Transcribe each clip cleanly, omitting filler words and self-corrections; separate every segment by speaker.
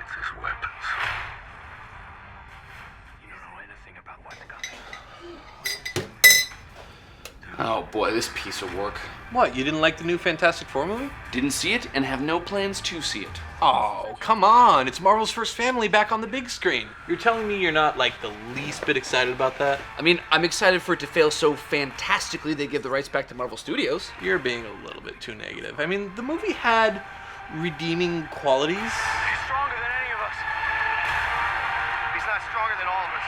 Speaker 1: wants his weapons. You don't know anything about what guns.
Speaker 2: Oh boy, this piece of work.
Speaker 3: What, you didn't like the new Fantastic Four movie?
Speaker 2: Didn't see it and have no plans to see it.
Speaker 3: Oh, come on. It's Marvel's first family back on the big screen. You're telling me you're not, like, the least bit excited about that?
Speaker 2: I mean, I'm excited for it to fail so fantastically they give the rights back to Marvel Studios.
Speaker 3: You're being a little bit too negative. I mean, the movie had redeeming qualities.
Speaker 1: He's stronger than any of us. He's not stronger than all of us.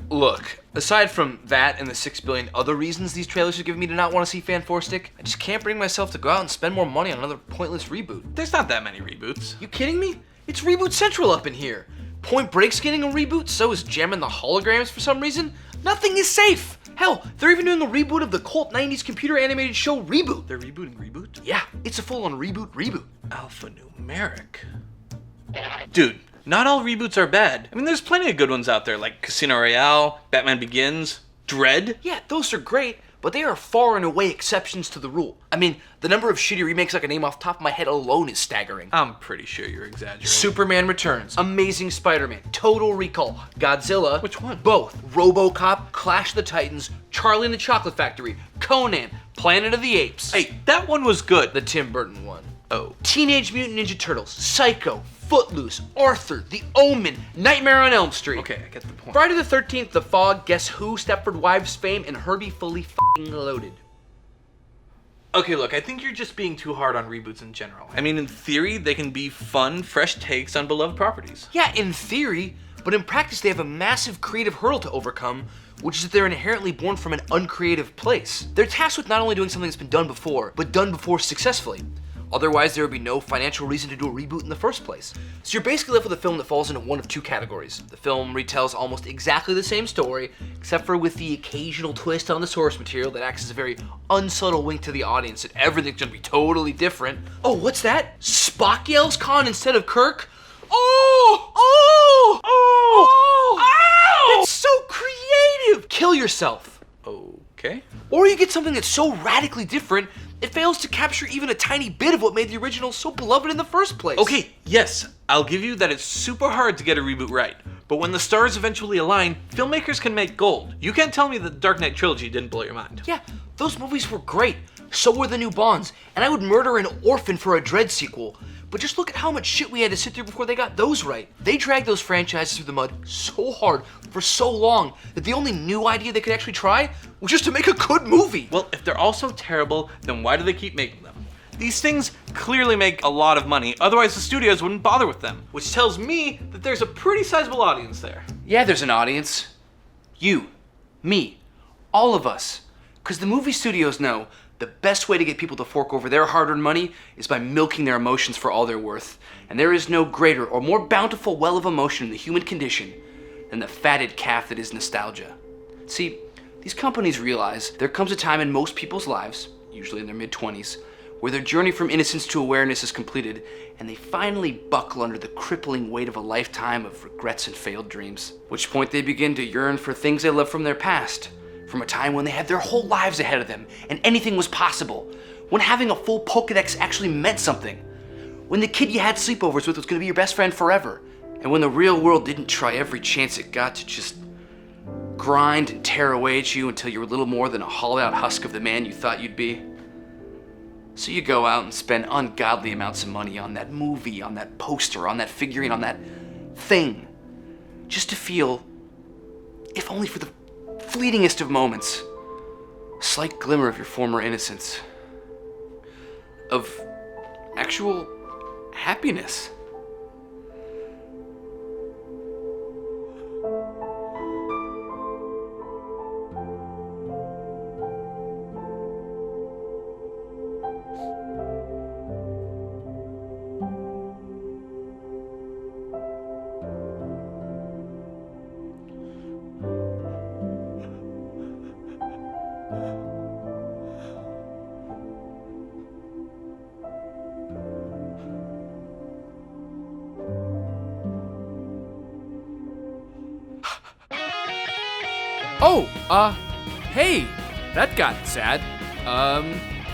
Speaker 2: Look, aside from that and the 6 billion other reasons these trailers have given me to not want to see Fan 4 Stick, I just can't bring myself to go out and spend more money on another pointless reboot.
Speaker 3: There's not that many reboots.
Speaker 2: You kidding me? It's Reboot Central up in here. Point Break's getting a reboot, so is Jamming the Holograms for some reason. Nothing is safe. Hell, they're even doing a reboot of the cult 90s computer animated show Reboot.
Speaker 3: They're rebooting Reboot?
Speaker 2: Yeah, it's a full-on reboot.
Speaker 3: Alphanumeric. Dude, not all reboots are bad. I mean, there's plenty of good ones out there, like Casino Royale, Batman Begins, Dread.
Speaker 2: Yeah, those are great, but they are far and away exceptions to the rule. I mean, the number of shitty remakes I can name off the top of my head alone is staggering.
Speaker 3: I'm pretty sure you're exaggerating.
Speaker 2: Superman Returns, Amazing Spider-Man, Total Recall, Godzilla.
Speaker 3: Which one?
Speaker 2: Both. RoboCop, Clash of the Titans, Charlie and the Chocolate Factory, Conan, Planet of the Apes.
Speaker 3: Hey, that one was good.
Speaker 2: The Tim Burton one.
Speaker 3: Oh.
Speaker 2: Teenage Mutant Ninja Turtles, Psycho, Footloose, Arthur, The Omen, Nightmare on Elm Street.
Speaker 3: Okay, I get the point.
Speaker 2: Friday the 13th, The Fog, Guess Who, Stepford Wives fame, and Herbie Fully f***ing Loaded.
Speaker 3: Okay, look, I think you're just being too hard on reboots in general. I mean, in theory, they can be fun, fresh takes on beloved properties.
Speaker 2: Yeah, in theory, but in practice they have a massive creative hurdle to overcome, which is that they're inherently born from an uncreative place. They're tasked with not only doing something that's been done before, but done before successfully. Otherwise, there would be no financial reason to do a reboot in the first place. So you're basically left with a film that falls into one of two categories. The film retells almost exactly the same story, except for with the occasional twist on the source material that acts as a very unsubtle wink to the audience that everything's gonna be totally different. Oh, what's that? Spock yells Khan instead of Kirk? Oh! Oh! Oh! Oh! That's so creative! Kill yourself.
Speaker 3: Okay.
Speaker 2: Or you get something that's so radically different, it fails to capture even a tiny bit of what made the original so beloved in the first place.
Speaker 3: Okay, yes, I'll give you that it's super hard to get a reboot right. But when the stars eventually align, filmmakers can make gold. You can't tell me that the Dark Knight trilogy didn't blow your mind.
Speaker 2: Yeah, those movies were great. So were the new Bonds. And I would murder an orphan for a Dredd sequel. But just look at how much shit we had to sit through before they got those right. They dragged those franchises through the mud so hard for so long that the only new idea they could actually try was just to make a good movie.
Speaker 3: Well, if they're all so terrible, then why do they keep making them? These things clearly make a lot of money, otherwise the studios wouldn't bother with them. Which tells me that there's a pretty sizable audience there.
Speaker 2: Yeah, there's an audience. You, me, all of us. Because the movie studios know the best way to get people to fork over their hard-earned money is by milking their emotions for all they're worth. And there is no greater or more bountiful well of emotion in the human condition than the fatted calf that is nostalgia. See, these companies realize there comes a time in most people's lives, usually in their mid-20s, where their journey from innocence to awareness is completed, and they finally buckle under the crippling weight of a lifetime of regrets and failed dreams. At which point they begin to yearn for things they love from their past, from a time when they had their whole lives ahead of them, and anything was possible. When having a full Pokedex actually meant something. When the kid you had sleepovers with was gonna be your best friend forever. And when the real world didn't try every chance it got to just grind and tear away at you until you were little more than a hollowed out husk of the man you thought you'd be. So you go out and spend ungodly amounts of money on that movie, on that poster, on that figurine, on that thing. Just to feel, if only for the fleetingest of moments, a slight glimmer of your former innocence. Of actual happiness.
Speaker 4: Oh, hey, that got sad.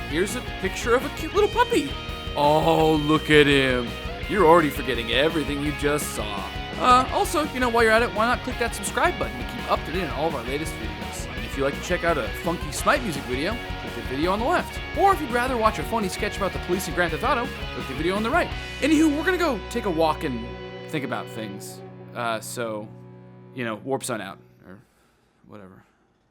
Speaker 4: Here's a picture of a cute little puppy. Oh, look at him. You're already forgetting everything you just saw. Also, while you're at it, why not click that subscribe button to keep up to date on all of our latest videos. And if you'd like to check out a funky Schmidt music video, click the video on the left. Or if you'd rather watch a funny sketch about the police in Grand Theft Auto, click the video on the right. Anywho, we're gonna go take a walk and think about things. So, warp sun out, or whatever.